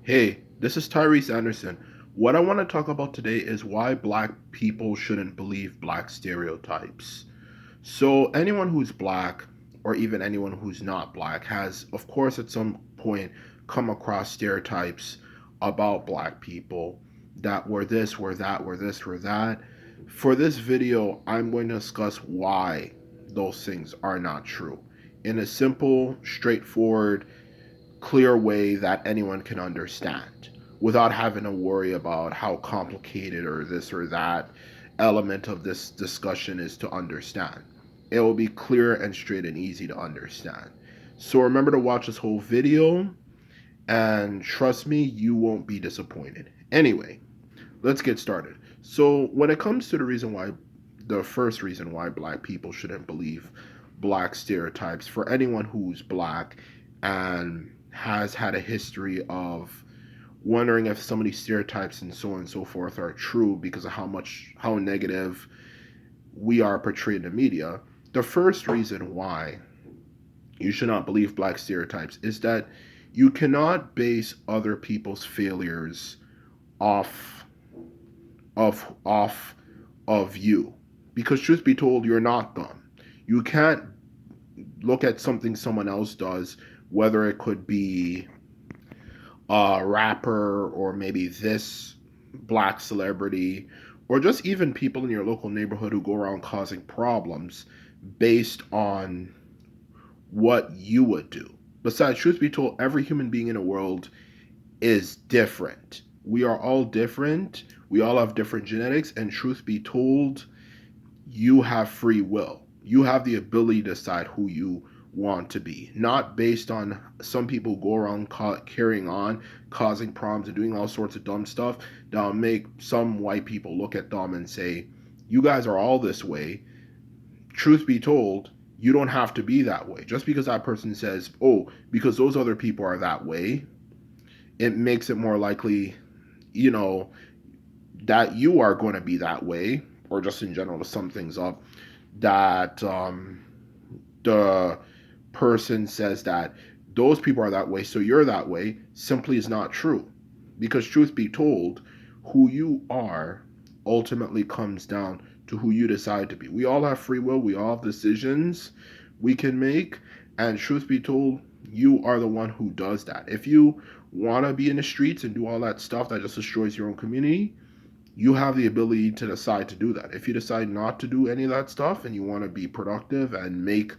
Hey, this is Tyrese Anderson. What I want to talk about today is why black people shouldn't believe black stereotypes. So, anyone who's black, or even anyone who's not black, has, of course, at some point come across stereotypes about black people that were this, were that, were this, were that. For this video, I'm going to discuss why those things are not true in a simple, straightforward, clear way that anyone can understand without having to worry about how complicated or this or that element of this discussion is to understand. It will be clear and straight and easy to understand. So remember to watch this whole video, and trust me, you won't be disappointed. Anyway, let's get started. So when it comes to the first reason why black people shouldn't believe black stereotypes, for anyone who's black and has had a history of wondering if some of these stereotypes and so on and so forth are true because of how negative we are portrayed in the media. The first reason why you should not believe black stereotypes is that you cannot base other people's failures off off of you, because truth be told, you're not them. You can't look at something someone else does, whether it could be a rapper or maybe this black celebrity or just even people in your local neighborhood who go around causing problems based on what you would do. Besides, truth be told, every human being in the world is different. We are all different. We all have different genetics. And truth be told, you have free will. You have the ability to decide who you want to be, not based on some people go around carrying on, causing problems, and doing all sorts of dumb stuff that'll make some white people look at them and say, you guys are all this way. Truth be told, you don't have to be that way. Just because that person says, oh, because those other people are that way, it makes it more likely, you know, that you are going to be that way, or just in general to sum things up, that the person says that those people are that way, so you're that way, simply is not true. Because truth be told, who you are ultimately comes down to who you decide to be. We all have free will, we all have decisions we can make, and truth be told, you are the one who does that. If you want to be in the streets and do all that stuff that just destroys your own community, you have the ability to decide to do that. If you decide not to do any of that stuff and you want to be productive and make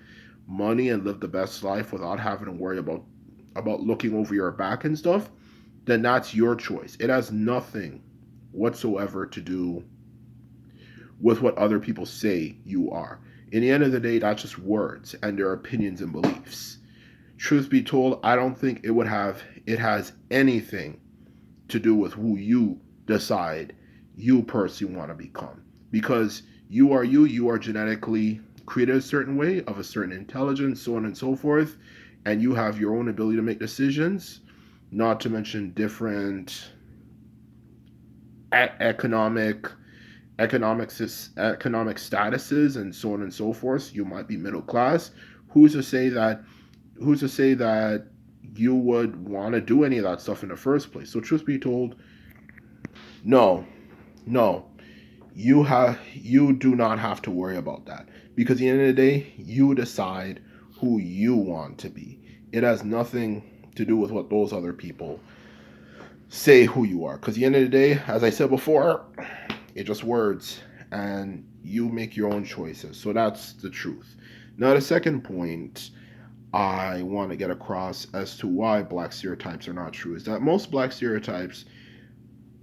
money and live the best life without having to worry about looking over your back and stuff, then that's your choice. It has nothing whatsoever to do with what other people say you are. In the end of the day, that's just words and their opinions and beliefs. Truth be told, I don't think it has anything to do with who you decide you personally want to become. Because you are genetically created a certain way, of a certain intelligence, so on and so forth, and you have your own ability to make decisions, not to mention different economic economic statuses and so on and so forth. You might be middle class. Who's to say that who's to say that you would want to do any of that stuff in the first place? So truth be told, no, no, you do not have to worry about that, because at the end of the day, you decide who you want to be. It has nothing to do with what those other people say who you are, because at the end of the day, as I said before, it's just words, and you make your own choices. So that's the truth. Now, the second point I want to get across as to why black stereotypes are not true is that most black stereotypes,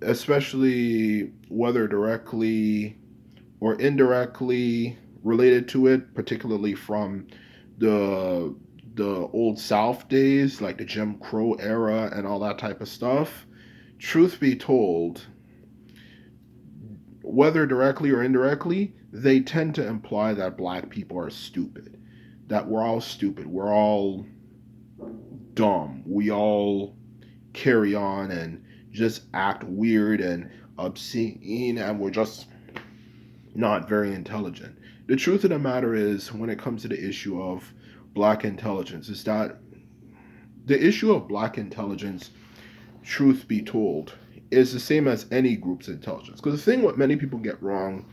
especially whether directly or indirectly related to it, particularly from the the old South days, like the Jim Crow era and all that type of stuff. Truth be told, whether directly or indirectly, they tend to imply that black people are stupid. That we're all stupid. We're all dumb. We all carry on and just act weird and obscene, and we're just not very intelligent. The truth of the matter is, when it comes to the issue of black intelligence, is that the issue of black intelligence truth be told, is the same as any group's intelligence. Because the thing what many people get wrong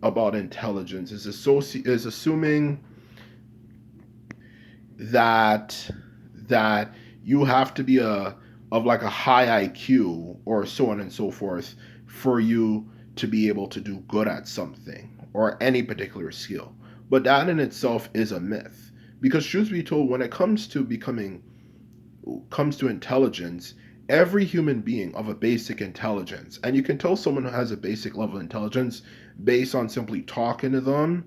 about intelligence is assuming that that you have to be a of like a high IQ or so on and so forth for you to be able to do good at something or any particular skill. But that in itself is a myth. Because truth be told, when it comes to intelligence, every human being of a basic intelligence, and you can tell someone who has a basic level of intelligence based on simply talking to them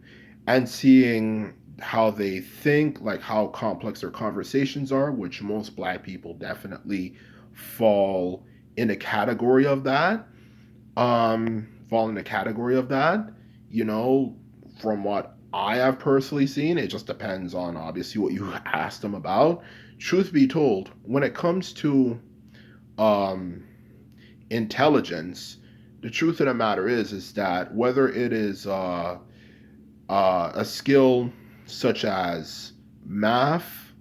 and seeing how they think, like how complex their conversations are, which most black people definitely fall in a category of that. Fall in the category of that. You know, from what I have personally seen, it just depends on obviously what you ask them about. Truth be told, when it comes to um, intelligence, the truth of the matter is that whether it is a skill such as math,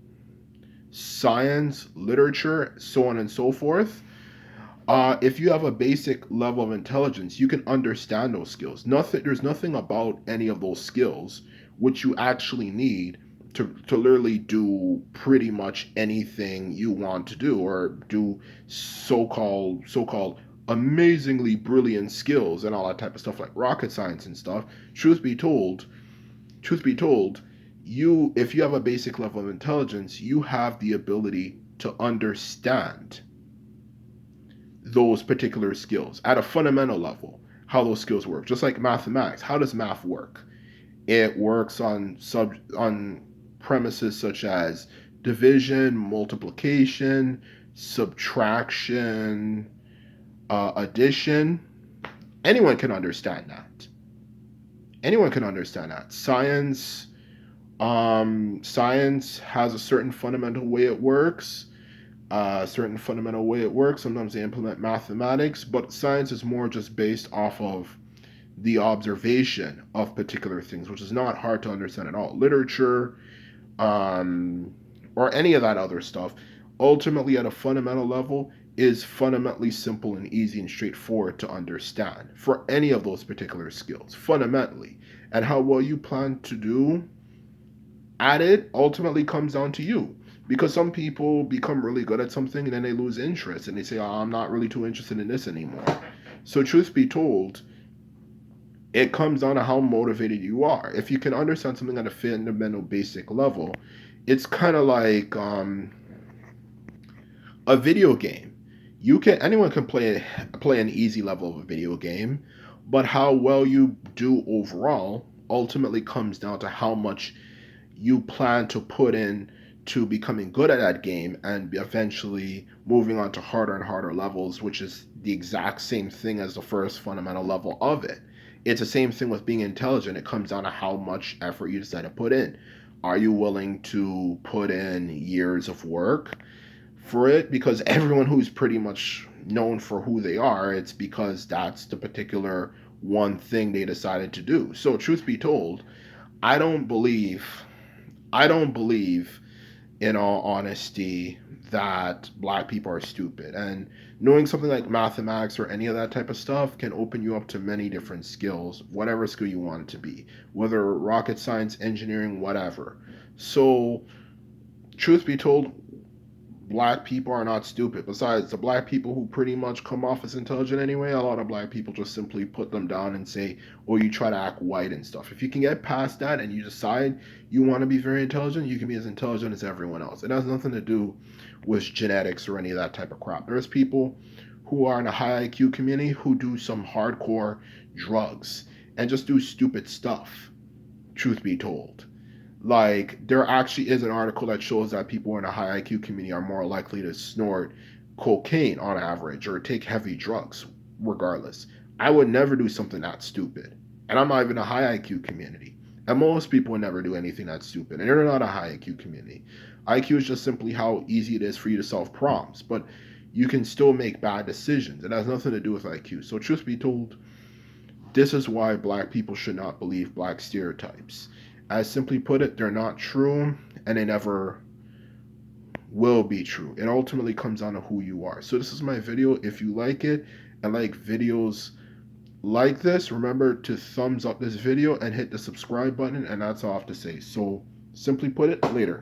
science, literature, so on and so forth, if you have a basic level of intelligence, you can understand those skills. There's nothing about any of those skills which you actually need to literally do pretty much anything you want to do or do so called amazingly brilliant skills and all that type of stuff like rocket science and stuff. Truth be told, truth be told, you if you have a basic level of intelligence, you have the ability to understand those particular skills at a fundamental level, how those skills work. Just like mathematics, how does math work? It works on premises such as division, multiplication, subtraction, addition. Anyone can understand that. Anyone can understand that. Science has a certain fundamental way it works. Certain fundamental way it works. Sometimes they implement mathematics, but science is more just based off of the observation of particular things, which is not hard to understand at all. Literature, um, or any of that other stuff, ultimately at a fundamental level, is fundamentally simple and easy and straightforward to understand for any of those particular skills, fundamentally. And how well you plan to do at it ultimately comes down to you. Because some people become really good at something and then they lose interest and they say, oh, I'm not really too interested in this anymore. So, truth be told, it comes down to how motivated you are. If you can understand something at a fundamental basic level, it's kind of like a video game. Anyone can play an easy level of a video game, but how well you do overall ultimately comes down to how much you plan to put in to becoming good at that game and eventually moving on to harder and harder levels, which is the exact same thing as the first fundamental level of it. It's the same thing with being intelligent. It comes down to how much effort you decide to put in. Are you willing to put in years of work for it? Because everyone who's pretty much known for who they are, it's because that's the particular one thing they decided to do. So, truth be told, I don't believe I don't believe, in all honesty, that black people are stupid. And knowing something like mathematics or any of that type of stuff can open you up to many different skills, whatever skill you want it to be, whether rocket science, engineering, whatever. So, truth be told, black people are not stupid. Besides, the black people who pretty much come off as intelligent anyway, a lot of black people just simply put them down and say, oh, you try to act white and stuff. If you can get past that and you decide you want to be very intelligent, you can be as intelligent as everyone else. It has nothing to do with genetics or any of that type of crap. There's people who are in a high IQ community who do some hardcore drugs and just do stupid stuff, truth be told. Like, there actually is an article that shows that people in a high IQ community are more likely to snort cocaine on average or take heavy drugs, regardless. I would never do something that stupid. And I'm not even a high IQ community. And most people would never do anything that stupid. And they're not a high IQ community. IQ is just simply how easy it is for you to solve problems. But you can still make bad decisions. It has nothing to do with IQ. So, truth be told, this is why black people should not believe black stereotypes. As simply put it, they're not true and they never will be true. It ultimately comes down to who you are. So this is my video. If you like it and like videos like this, remember to thumbs up this video and hit the subscribe button, and that's all I have to say. So simply put it, later.